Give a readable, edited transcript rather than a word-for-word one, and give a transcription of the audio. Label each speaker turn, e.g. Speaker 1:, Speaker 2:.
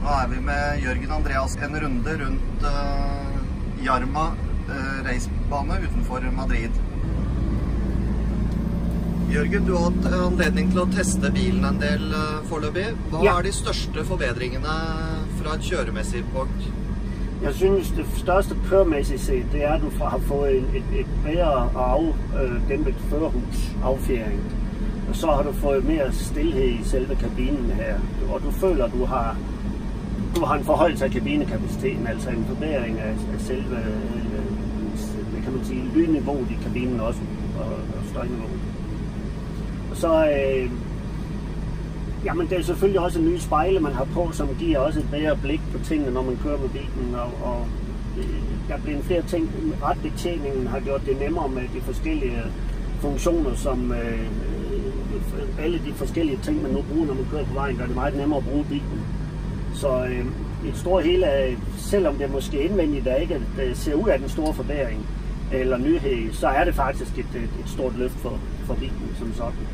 Speaker 1: Nå er vi med Jørgen Andreas en runde rundt Jarma racebane utenfor Madrid. Jørgen, du har hatt anledning til å teste bilen en del foreløpig. Hva er de største forbedringene fra et kjøremessig punkt?
Speaker 2: Jeg synes, det største køremæssigt set, det er, at du har fået et bedre afdæmpet førerhus-affjering. Og så har du fået mere stillhed i selve kabinen her. Og du føler, at du har en forhøjelse af kabinekapaciteten, altså en forbedring af selve, kan man sige, lydniveauet i kabinen også, og støjniveauet. Og så, jamen det er selvfølgelig også en ny spejle, man har på, som giver også et bedre blik på tingene, når man kører med bilen. Og der bliver flere ting. Ratbetjeningen har gjort det nemmere med de forskellige funktioner, som alle de forskellige ting, man nu bruger, når man kører på vejen, gør det meget nemmere at bruge bilen. Så i et stort hele, selvom det måske indvendigt, der ikke ser ud af den store forbedring eller nyhed, så er det faktisk et stort løft for bilen som sådan.